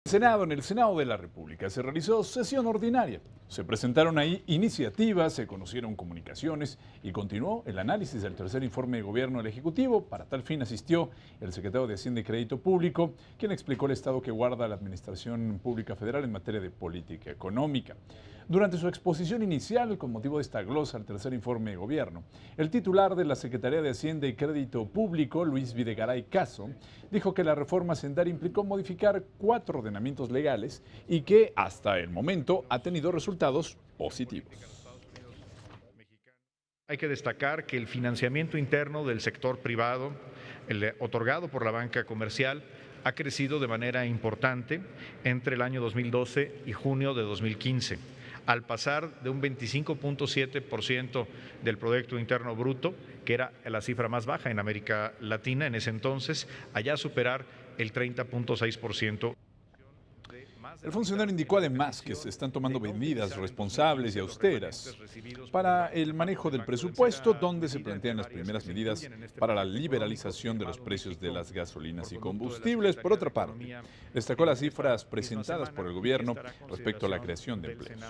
En el Senado de la República se realizó sesión ordinaria. Se presentaron ahí iniciativas, se conocieron comunicaciones y continuó el análisis del tercer informe de gobierno del Ejecutivo. Para tal fin asistió el secretario de Hacienda y Crédito Público, quien explicó el estado que guarda la Administración Pública Federal en materia de política económica. Durante su exposición inicial, con motivo de esta glosa al tercer informe de gobierno, el titular de la Secretaría de Hacienda y Crédito Público, Luis Videgaray Caso, dijo que la reforma hacendaria implicó modificar 4 ordenamientos legales y que hasta el momento ha tenido resultados positivos. Hay que destacar que el financiamiento interno del sector privado, el otorgado por la banca comercial, ha crecido de manera importante entre el año 2012 y junio de 2015, al pasar de un 25.7% del Producto Interno Bruto, que era la cifra más baja en América Latina en ese entonces, a ya superar el 30.6%. El funcionario indicó además que se están tomando medidas responsables y austeras para el manejo del presupuesto, donde se plantean las primeras medidas para la liberalización de los precios de las gasolinas y combustibles. Por otra parte, destacó las cifras presentadas por el gobierno respecto a la creación de empleos.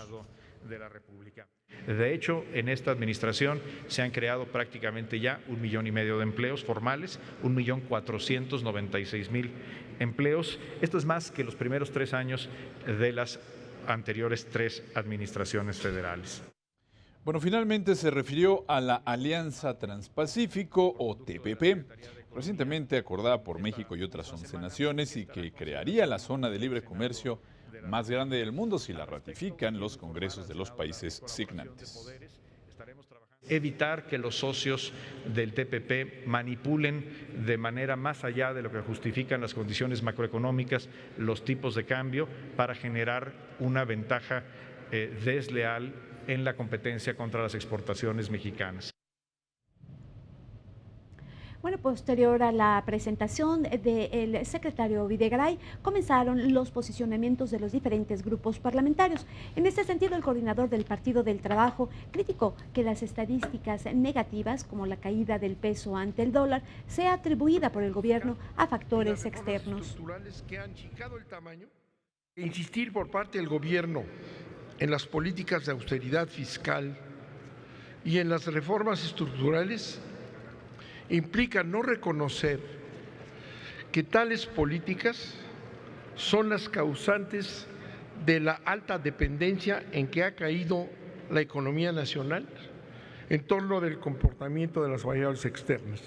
De hecho, en esta administración se han creado prácticamente ya 1,5 millones de empleos formales, 1,496,000 empleos. Esto es más que los primeros 3 años de las anteriores 3 administraciones federales. Bueno, finalmente se refirió a la Alianza Transpacífico o TPP, recientemente acordada por México y otras 11 naciones y que crearía la zona de libre comercio más grande del mundo si la ratifican los congresos de los países signantes. Evitar que los socios del TPP manipulen de manera más allá de lo que justifican las condiciones macroeconómicas los tipos de cambio para generar una ventaja desleal en la competencia contra las exportaciones mexicanas. Bueno, posterior a la presentación del secretario Videgaray, comenzaron los posicionamientos de los diferentes grupos parlamentarios. En este sentido, el coordinador del Partido del Trabajo criticó que las estadísticas negativas, como la caída del peso ante el dólar, sea atribuida por el gobierno a factores externos. Insistir por parte del gobierno en las políticas de austeridad fiscal y en las reformas estructurales implica no reconocer que tales políticas son las causantes de la alta dependencia en que ha caído la economía nacional en torno del comportamiento de las variables externas.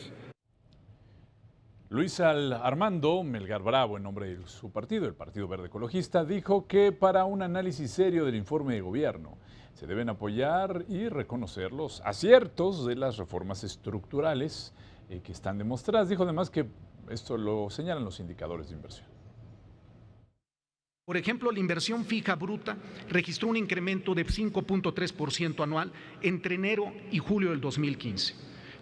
Luis Armando Melgar Bravo, en nombre de su partido, el Partido Verde Ecologista, dijo que para un análisis serio del informe de gobierno se deben apoyar y reconocer los aciertos de las reformas estructurales que están demostradas. Dijo además que esto lo señalan los indicadores de inversión. Por ejemplo, la inversión fija bruta registró un incremento de 5.3% anual entre enero y julio del 2015.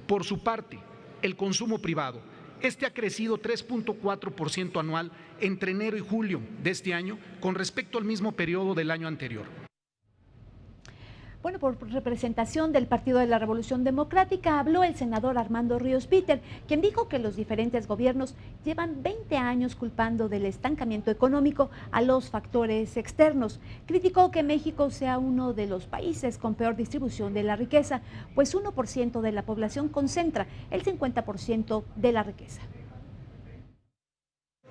Por su parte, el consumo privado, ha crecido 3.4% anual entre enero y julio de este año con respecto al mismo periodo del año anterior. Bueno, por representación del Partido de la Revolución Democrática habló el senador Armando Ríos Peter, quien dijo que los diferentes gobiernos llevan 20 años culpando del estancamiento económico a los factores externos. Criticó que México sea uno de los países con peor distribución de la riqueza, pues 1% de la población concentra el 50% de la riqueza.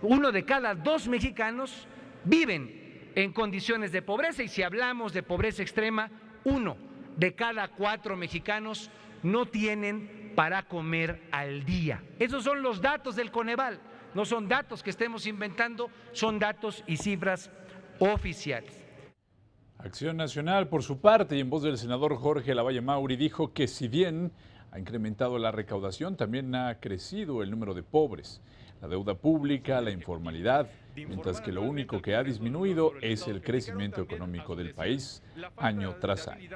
1 de cada 2 mexicanos viven en condiciones de pobreza y si hablamos de pobreza extrema, 1 de cada 4 mexicanos no tienen para comer al día. Esos son los datos del Coneval, no son datos que estemos inventando, son datos y cifras oficiales. Acción Nacional, por su parte, y en voz del senador Jorge Lavalle Mauri, dijo que si bien ha incrementado la recaudación, también ha crecido el número de pobres, la deuda pública, la informalidad, mientras que lo único que ha disminuido es el crecimiento económico del país año tras año.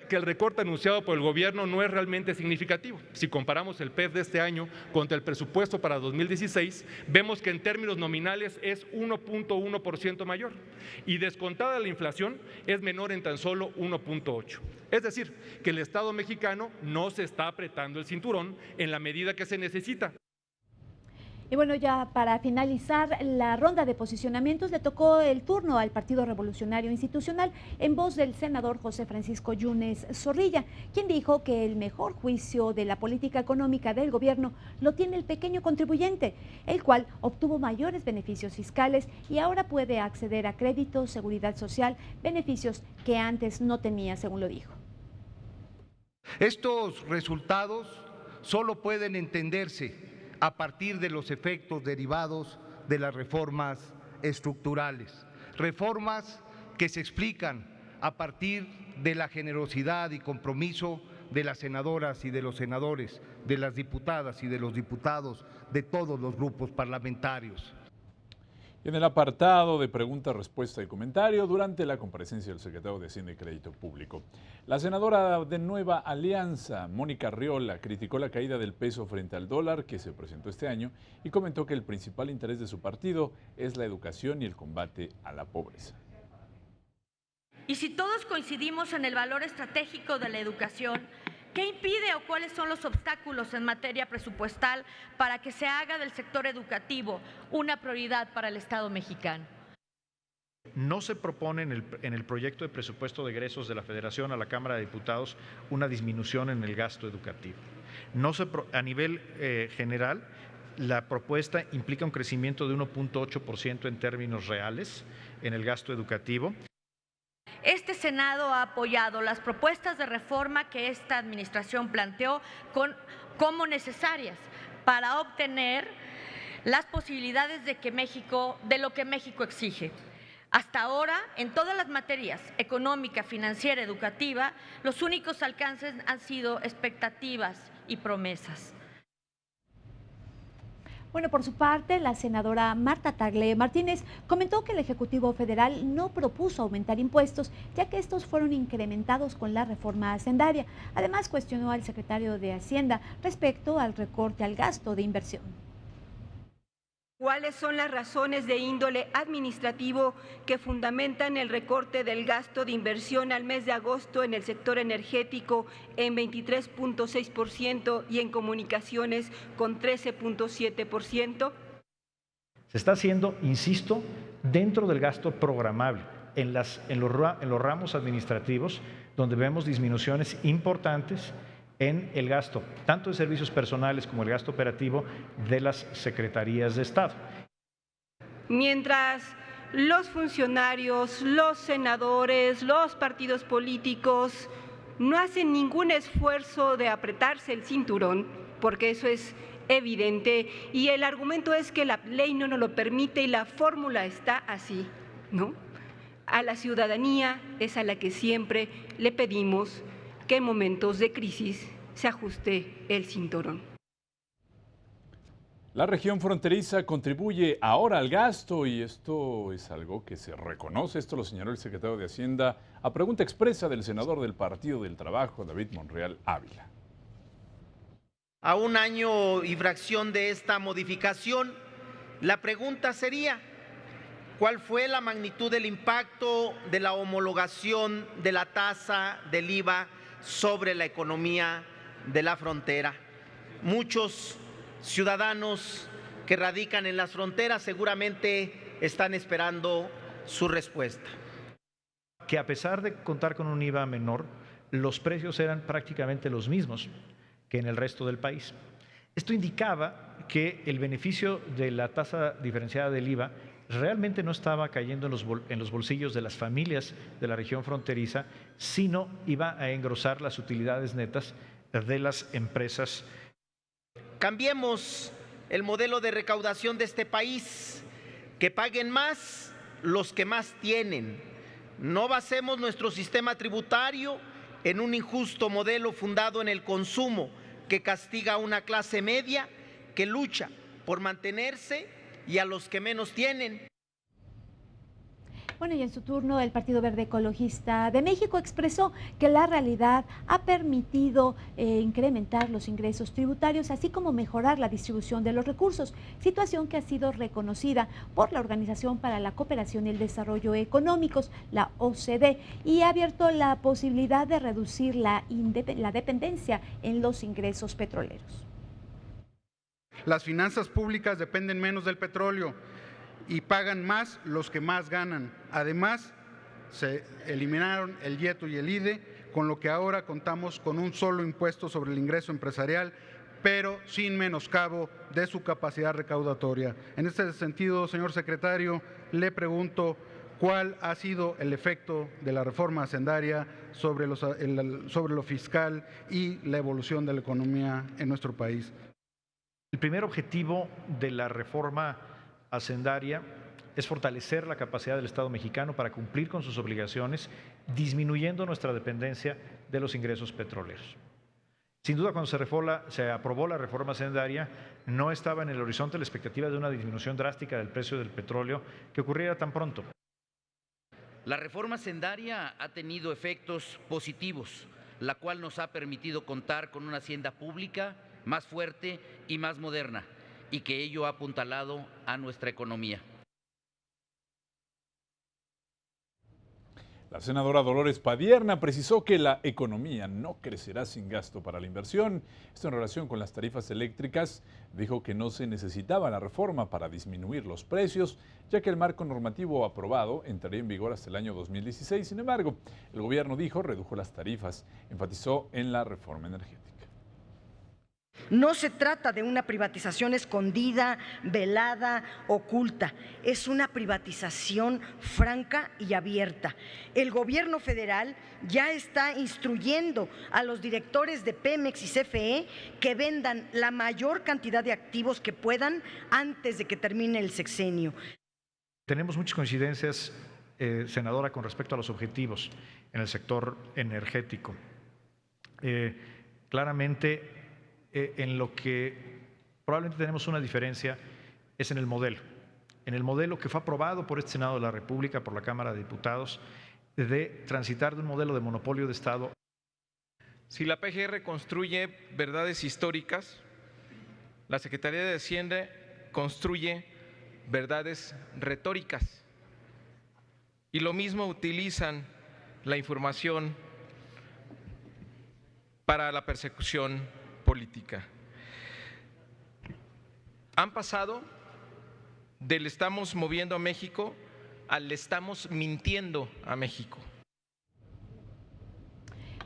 Que el recorte anunciado por el gobierno no es realmente significativo. Si comparamos el PEB de este año contra el presupuesto para 2016, vemos que en términos nominales es 1.1% mayor y descontada la inflación es menor en tan solo 1.8%. Es decir, que el Estado mexicano no se está apretando el cinturón en la medida que se necesita. Y bueno, ya para finalizar la ronda de posicionamientos, le tocó el turno al Partido Revolucionario Institucional en voz del senador José Francisco Yunes Zorrilla, quien dijo que el mejor juicio de la política económica del gobierno lo tiene el pequeño contribuyente, el cual obtuvo mayores beneficios fiscales y ahora puede acceder a créditos, seguridad social, beneficios que antes no tenía, según lo dijo. Estos resultados solo pueden entenderse a partir de los efectos derivados de las reformas estructurales, reformas que se explican a partir de la generosidad y compromiso de las senadoras y de los senadores, de las diputadas y de los diputados de todos los grupos parlamentarios. En el apartado de pregunta, respuesta y comentario, durante la comparecencia del secretario de Hacienda y Crédito Público, la senadora de Nueva Alianza, Mónica Arriola, criticó la caída del peso frente al dólar que se presentó este año y comentó que el principal interés de su partido es la educación y el combate a la pobreza. Y si todos coincidimos en el valor estratégico de la educación, ¿qué impide o cuáles son los obstáculos en materia presupuestal para que se haga del sector educativo una prioridad para el Estado mexicano? No se propone en el proyecto de presupuesto de egresos de la Federación a la Cámara de Diputados una disminución en el gasto educativo. A nivel general, la propuesta implica un crecimiento de 1.8% en términos reales en el gasto educativo. Este Senado ha apoyado las propuestas de reforma que esta administración planteó como necesarias para obtener las posibilidades de lo que México exige. Hasta ahora, en todas las materias, económica, financiera, educativa, los únicos alcances han sido expectativas y promesas. Bueno, por su parte, la senadora Marta Tagle Martínez comentó que el Ejecutivo Federal no propuso aumentar impuestos, ya que estos fueron incrementados con la reforma hacendaria. Además, cuestionó al secretario de Hacienda respecto al recorte al gasto de inversión. ¿Cuáles son las razones de índole administrativo que fundamentan el recorte del gasto de inversión al mes de agosto en el sector energético en 23.6% y en comunicaciones con 13.7%? Se está haciendo, insisto, dentro del gasto programable, en los ramos administrativos, donde vemos disminuciones importantes en el gasto, tanto de servicios personales como el gasto operativo de las secretarías de Estado. Mientras los funcionarios, los senadores, los partidos políticos no hacen ningún esfuerzo de apretarse el cinturón, porque eso es evidente, y el argumento es que la ley no nos lo permite y la fórmula está así, ¿no? A la ciudadanía es a la que siempre le pedimos que en momentos de crisis se ajuste el cinturón. La región fronteriza contribuye ahora al gasto y esto es algo que se reconoce. Esto lo señaló el secretario de Hacienda a pregunta expresa del senador del Partido del Trabajo, David Monreal Ávila. A un año y fracción de esta modificación, la pregunta sería: ¿cuál fue la magnitud del impacto de la homologación de la tasa del IVA sobre la economía de la frontera? Muchos ciudadanos que radican en las fronteras seguramente están esperando su respuesta. Que a pesar de contar con un IVA menor, los precios eran prácticamente los mismos que en el resto del país. Esto indicaba que el beneficio de la tasa diferenciada del IVA realmente no estaba cayendo en los bolsillos de las familias de la región fronteriza, sino iba a engrosar las utilidades netas de las empresas. Cambiemos el modelo de recaudación de este país, que paguen más los que más tienen. No basemos nuestro sistema tributario en un injusto modelo fundado en el consumo que castiga a una clase media que lucha por mantenerse y a los que menos tienen. Bueno, y en su turno, el Partido Verde Ecologista de México expresó que la realidad ha permitido incrementar los ingresos tributarios, así como mejorar la distribución de los recursos, situación que ha sido reconocida por la Organización para la Cooperación y el Desarrollo Económicos, la OCDE, y ha abierto la posibilidad de reducir la dependencia en los ingresos petroleros. Las finanzas públicas dependen menos del petróleo y pagan más los que más ganan. Además, se eliminaron el IETU y el IDE, con lo que ahora contamos con un solo impuesto sobre el ingreso empresarial, pero sin menoscabo de su capacidad recaudatoria. En este sentido, señor secretario, le pregunto cuál ha sido el efecto de la reforma hacendaria sobre lo fiscal y la evolución de la economía en nuestro país. El primer objetivo de la reforma hacendaria es fortalecer la capacidad del Estado mexicano para cumplir con sus obligaciones, disminuyendo nuestra dependencia de los ingresos petroleros. Sin duda, cuando se aprobó la reforma hacendaria, no estaba en el horizonte la expectativa de una disminución drástica del precio del petróleo que ocurriera tan pronto. La reforma hacendaria ha tenido efectos positivos, la cual nos ha permitido contar con una hacienda pública más fuerte y más moderna, y que ello ha apuntalado a nuestra economía. La senadora Dolores Padierna precisó que la economía no crecerá sin gasto para la inversión. Esto en relación con las tarifas eléctricas. Dijo que no se necesitaba la reforma para disminuir los precios, ya que el marco normativo aprobado entraría en vigor hasta el año 2016. Sin embargo, el gobierno dijo redujo las tarifas, enfatizó en la reforma energética. No se trata de una privatización escondida, velada, oculta. Es una privatización franca y abierta. El gobierno federal ya está instruyendo a los directores de Pemex y CFE que vendan la mayor cantidad de activos que puedan antes de que termine el sexenio. Tenemos muchas coincidencias, senadora, con respecto a los objetivos en el sector energético. Claramente, en lo que probablemente tenemos una diferencia es en el modelo. En el modelo que fue aprobado por este Senado de la República, por la Cámara de Diputados, de transitar de un modelo de monopolio de Estado. Si la PGR construye verdades históricas, la Secretaría de Hacienda construye verdades retóricas. Y lo mismo utilizan la información para la persecución política. Han pasado del estamos moviendo a México al estamos mintiendo a México.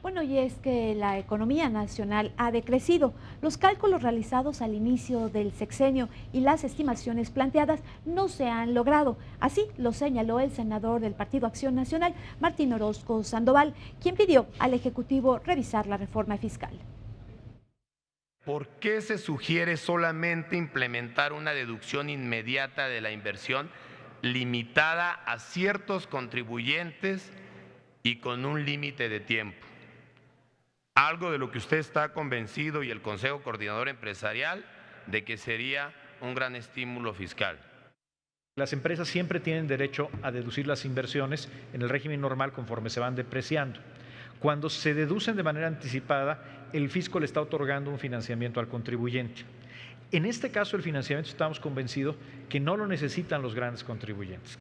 Bueno, y es que la economía nacional ha decrecido. Los cálculos realizados al inicio del sexenio y las estimaciones planteadas no se han logrado. Así lo señaló el senador del Partido Acción Nacional, Martín Orozco Sandoval, quien pidió al Ejecutivo revisar la reforma fiscal. ¿Por qué se sugiere solamente implementar una deducción inmediata de la inversión limitada a ciertos contribuyentes y con un límite de tiempo? Algo de lo que usted está convencido y el Consejo Coordinador Empresarial de que sería un gran estímulo fiscal. Las empresas siempre tienen derecho a deducir las inversiones en el régimen normal conforme se van depreciando. Cuando se deducen de manera anticipada, el fisco le está otorgando un financiamiento al contribuyente. En este caso, el financiamiento estamos convencidos que no lo necesitan los grandes contribuyentes.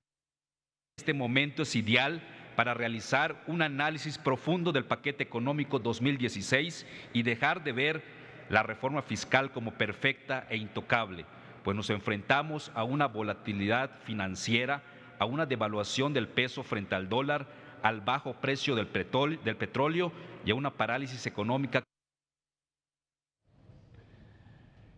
Este momento es ideal para realizar un análisis profundo del paquete económico 2016 y dejar de ver la reforma fiscal como perfecta e intocable, pues nos enfrentamos a una volatilidad financiera, a una devaluación del peso frente al dólar, al bajo precio del petróleo y a una parálisis económica.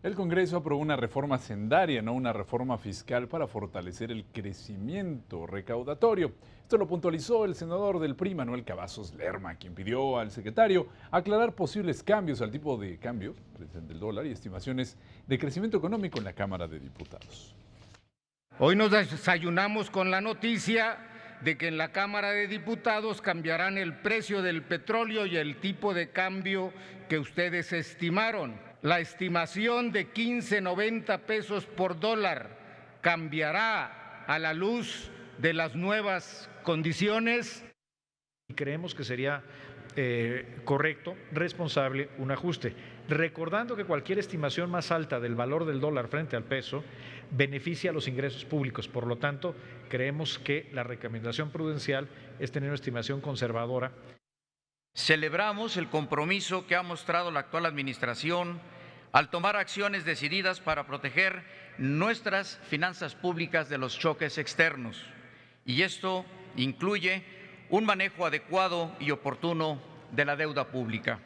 El Congreso aprobó una reforma hacendaria, no una reforma fiscal, para fortalecer el crecimiento recaudatorio. Esto lo puntualizó el senador del PRI, Manuel Cavazos Lerma, quien pidió al secretario aclarar posibles cambios al tipo de cambio del dólar y estimaciones de crecimiento económico en la Cámara de Diputados. Hoy nos desayunamos con la noticia de que en la Cámara de Diputados cambiarán el precio del petróleo y el tipo de cambio que ustedes estimaron. La estimación de 15.90 pesos por dólar cambiará a la luz de las nuevas condiciones. Y creemos que sería correcto, responsable, un ajuste. Recordando que cualquier estimación más alta del valor del dólar frente al peso beneficia a los ingresos públicos. Por lo tanto, creemos que la recomendación prudencial es tener una estimación conservadora. Celebramos el compromiso que ha mostrado la actual administración al tomar acciones decididas para proteger nuestras finanzas públicas de los choques externos. Y esto incluye un manejo adecuado y oportuno de la deuda pública.